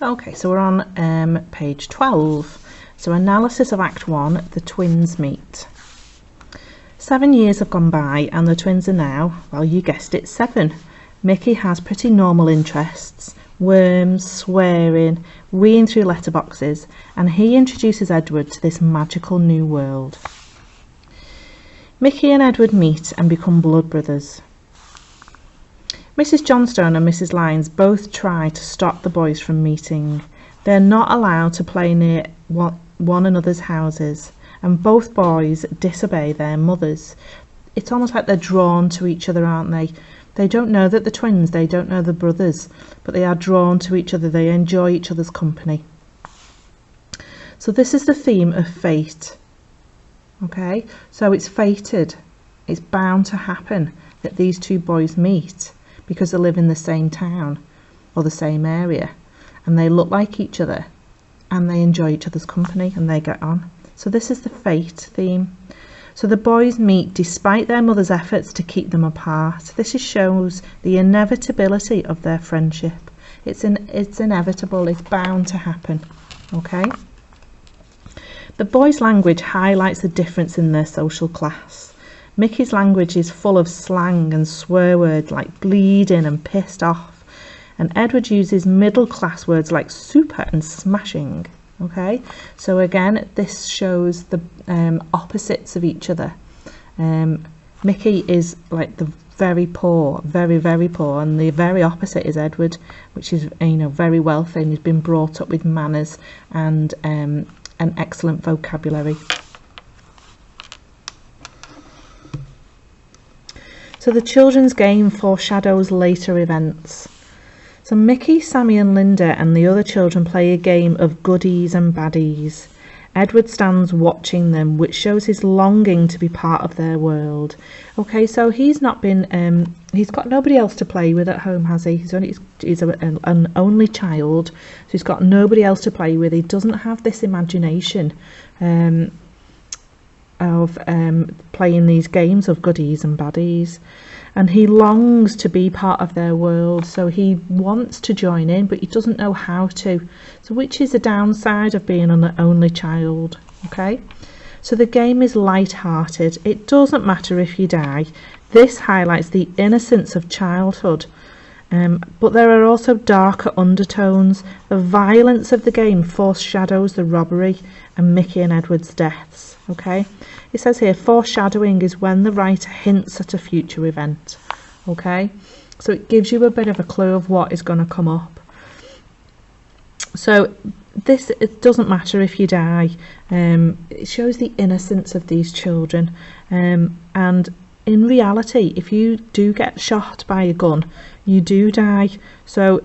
Okay, so we're on page 12. So analysis of Act 1, the twins meet. 7 years have gone by and the twins are now, well, you guessed it, 7. Mickey has pretty normal interests, worms, swearing, weeing through letterboxes, and he introduces Edward to this magical new world. Mickey and Edward meet and become blood brothers. Mrs. Johnstone and Mrs. Lyons both try to stop the boys from meeting. They're not allowed to play near one another's houses, and both boys disobey their mothers. It's almost like they're drawn to each other, aren't they? They don't know that they're twins, they don't know they're brothers, but they are drawn to each other, they enjoy each other's company. So this is the theme of fate. Okay, so it's fated, it's bound to happen that these two boys meet because they live in the same town or the same area, and they look like each other and they enjoy each other's company and they get on. So this is the fate theme. So the boys meet despite their mother's efforts to keep them apart. This shows the inevitability of their friendship. It's inevitable, it's bound to happen. Okay. The boys' language highlights the difference in their social class. Mickey's language is full of slang and swear words like bleeding and pissed off, and Edward uses middle class words like super and smashing. Okay, so again this shows the opposites of each other. Mickey is like the very poor, very poor, and the very opposite is Edward, which is, you know, very wealthy and he's been brought up with manners and an excellent vocabulary. So the children's game foreshadows later events. So Mickey, Sammy and Linda and the other children play a game of goodies and baddies. Edward stands watching them, which shows his longing to be part of their world. Okay, so he's not been, he's got nobody else to play with at home, has he? He's an only child, so he's got nobody else to play with. He doesn't have this imagination of playing these games of goodies and baddies, and he longs to be part of their world, so he wants to join in but he doesn't know how to, so which is a downside of being an only child. Okay, so the game is light-hearted. It doesn't matter if you die. This highlights the innocence of childhood, but there are also darker undertones. The violence of the game foreshadows the robbery and Mickey and Edward's deaths. Okay, it says here foreshadowing is when the writer hints at a future event. Okay, so it gives you a bit of a clue of what is going to come up. So this, it doesn't matter if you die. It shows the innocence of these children, and in reality if you do get shot by a gun you do die. So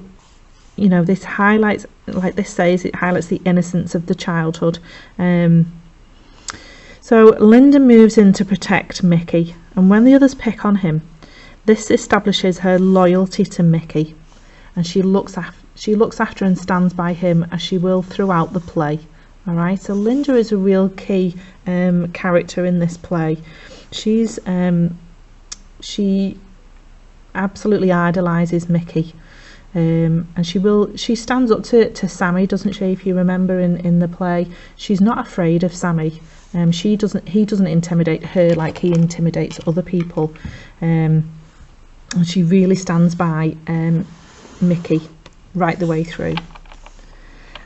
you know, this highlights, like this says, it highlights the innocence of the childhood. So Linda moves in to protect Mickey, and when the others pick on him, this establishes her loyalty to Mickey, and she looks after and stands by him as she will throughout the play. All right, so Linda is a real key character in this play. She absolutely idolizes Mickey, and she stands up to Sammy, doesn't she? If you remember in the play, she's not afraid of Sammy. He doesn't intimidate her like he intimidates other people, and she really stands by Mickey right the way through.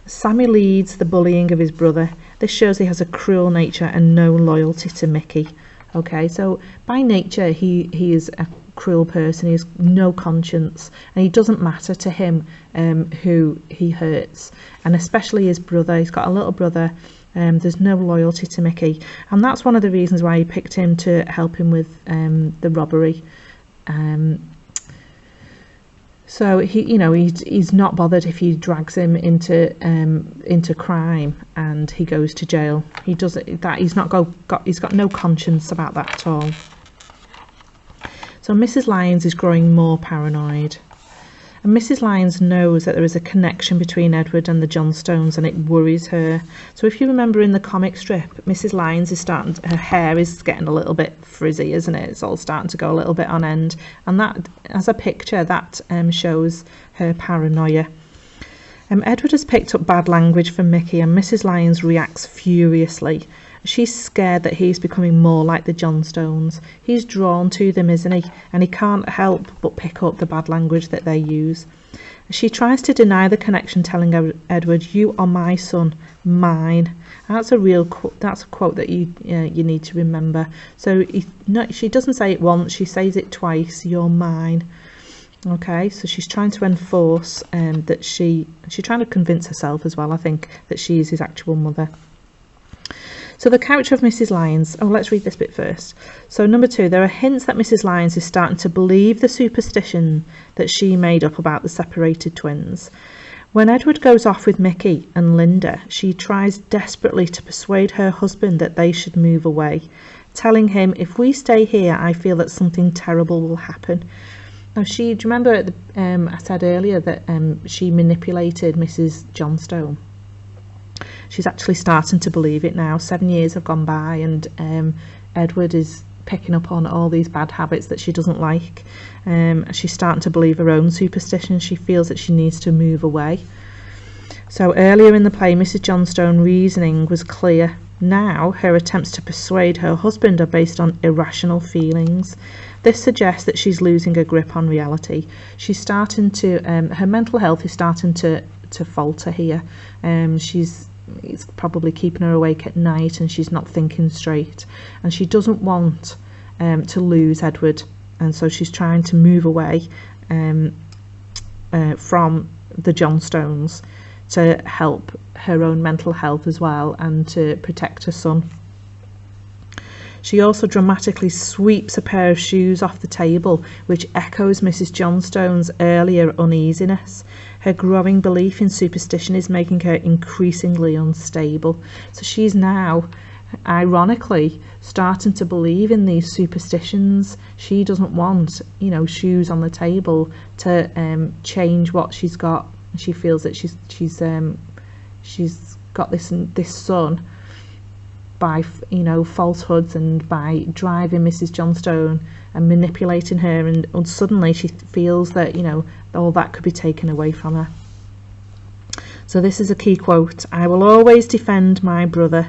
Sammy leads the bullying of his brother. This shows he has a cruel nature and no loyalty to Mickey. Okay, so by nature he is a cruel person. He has no conscience, and it doesn't matter to him who he hurts, and especially his brother. He's got a little brother. There's no loyalty to Mickey, and that's one of the reasons why he picked him to help him with the robbery. So he's not bothered if he drags him into crime and he goes to jail. He does that. He's got no conscience about that at all. So Mrs. Lyons is growing more paranoid. And Mrs. Lyons knows that there is a connection between Edward and the Johnstones, and it worries her. So if you remember in the comic strip, Mrs. Lyons is her hair is getting a little bit frizzy, isn't it? It's all starting to go a little bit on end. And that, as a picture, that shows her paranoia. Edward has picked up bad language from Mickey, and Mrs. Lyons reacts furiously. She's scared that he's becoming more like the Johnstones. He's drawn to them, isn't he? And he can't help but pick up the bad language that they use. She tries to deny the connection, telling Edward, "You are my son, mine." That's a quote that you need to remember. So she doesn't say it once, she says it twice. "You're mine." Okay, so she's trying to enforce that she's trying to convince herself as well, I think, that she is his actual mother. So the character of Mrs. Lyons. Oh, let's read this bit first. So number 2, there are hints that Mrs. Lyons is starting to believe the superstition that she made up about the separated twins. When Edward goes off with Mickey and Linda, she tries desperately to persuade her husband that they should move away, telling him, "If we stay here, I feel that something terrible will happen." Now, do you remember I said earlier that she manipulated Mrs. Johnstone? She's actually starting to believe it now. 7 years have gone by, and Edward is picking up on all these bad habits that she doesn't like. She's starting to believe her own superstition. She feels that she needs to move away. So earlier in the play, Mrs. Johnstone's reasoning was clear. Now her attempts to persuade her husband are based on irrational feelings. This suggests that she's losing a grip on reality. She's starting to her mental health is starting to falter here. It's probably keeping her awake at night, and she's not thinking straight, and she doesn't want to lose Edward, and so she's trying to move away from the Johnstones to help her own mental health as well, and to protect her son. She also dramatically sweeps a pair of shoes off the table, which echoes Mrs. Johnstone's earlier uneasiness. Her growing belief in superstition is making her increasingly unstable. So she's now, ironically, starting to believe in these superstitions. She doesn't want, shoes on the table to change what she's got. She feels that she's got this son by falsehoods, and by driving Mrs. Johnstone and manipulating her, and suddenly she feels that all that could be taken away from her. So this is a key quote: "I will always defend my brother."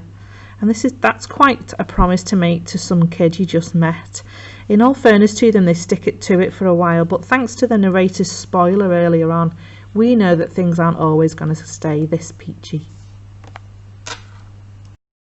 And that's quite a promise to make to some kid you just met. In all fairness to them, they stick it to it for a while, but thanks to the narrator's spoiler earlier on, we know that things aren't always going to stay this peachy.